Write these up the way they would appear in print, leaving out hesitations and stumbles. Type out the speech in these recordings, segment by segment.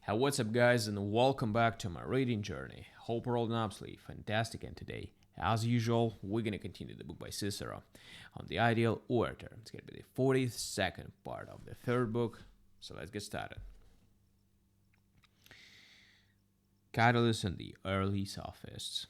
Hey, what's up, guys, and welcome back to my reading journey. Hope we're all absolutely fantastic, and today, as usual, we're gonna continue the book by Cicero on the ideal orator. It's gonna be the 42nd part of the third book, so let's get started. Catulus and the early sophists.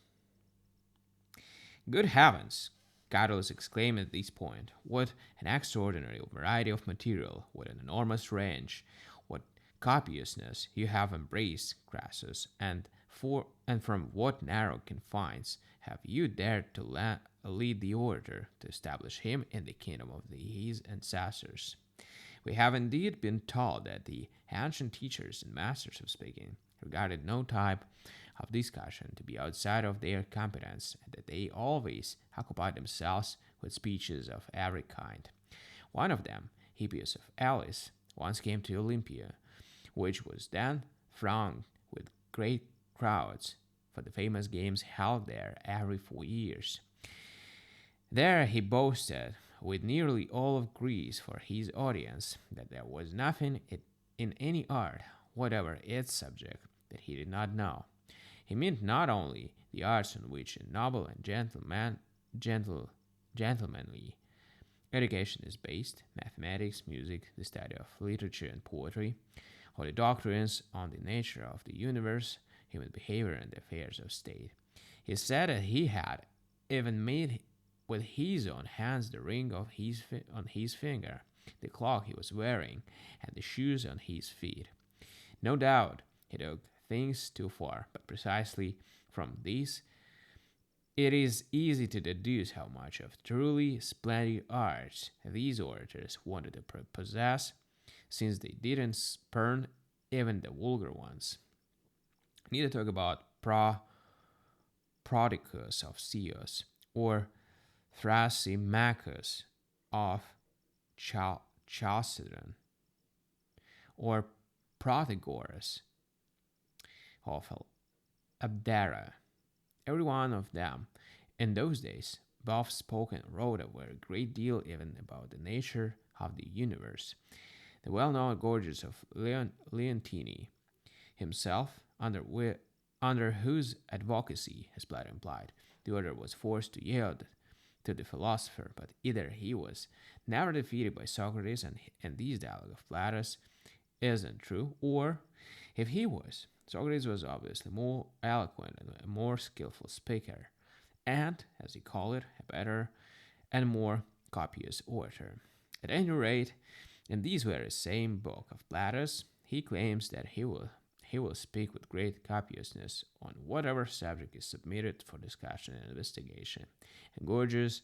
Good heavens! Catulus exclaimed at this point. What an extraordinary variety of material, what an enormous range, what copiousness you have embraced, Crassus, and from what narrow confines have you dared to lead the orator to establish him in the kingdom of his ancestors? We have indeed been told that the ancient teachers and masters of speaking regarded no type of discussion to be outside of their competence, and that they always occupied themselves with speeches of every kind. One of them, Hippias of Elis, once came to Olympia, which was then thronged with great crowds for the famous games held there every 4 years. There he boasted, with nearly all of Greece for his audience, that there was nothing in any art, whatever its subject, that he did not know. He meant not only the arts on which a noble and gentlemanly education is based, mathematics, music, the study of literature and poetry, or the doctrines on the nature of the universe, human behavior, and the affairs of state. He said that he had even made with his own hands the ring on his finger, the clock he was wearing, and the shoes on his feet. No doubt he took things too far, but precisely from this it is easy to deduce how much of truly splendid arts these orators wanted to possess, since they didn't spurn even the vulgar ones. I need to talk about Prodicus of Ceos, or Thrasymachus of Chalcedon, or Protagoras of Abdera. Every one of them, in those days, both spoke and wrote a great deal even about the nature of the universe. The well-known Gorgias of Leontini himself, under whose advocacy, his blood implied, the order was forced to yield to the philosopher, but either he was never defeated by Socrates, and this dialogue of Platus isn't true, or, if he was, Socrates was obviously more eloquent and a more skillful speaker, and, as he called it, a better and more copious orator. At any rate, in this very same book of Platus, he claims that he will speak with great copiousness on whatever subject is submitted for discussion and investigation. And Gorgias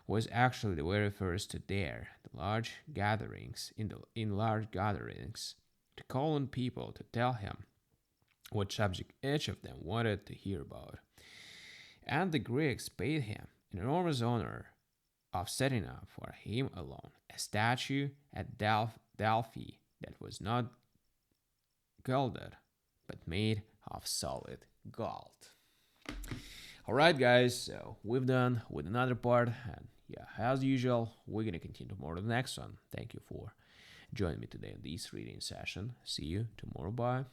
was actually the very first to dare in large gatherings to call on people to tell him what subject each of them wanted to hear about. And the Greeks paid him an enormous honor of setting up for him alone a statue at Delphi that was not gilded but made of solid gold. Alright, guys, so we've done with another part, and yeah, as usual, we're gonna continue tomorrow the next one. Thank you for joining me today in this reading session. See you tomorrow. Bye.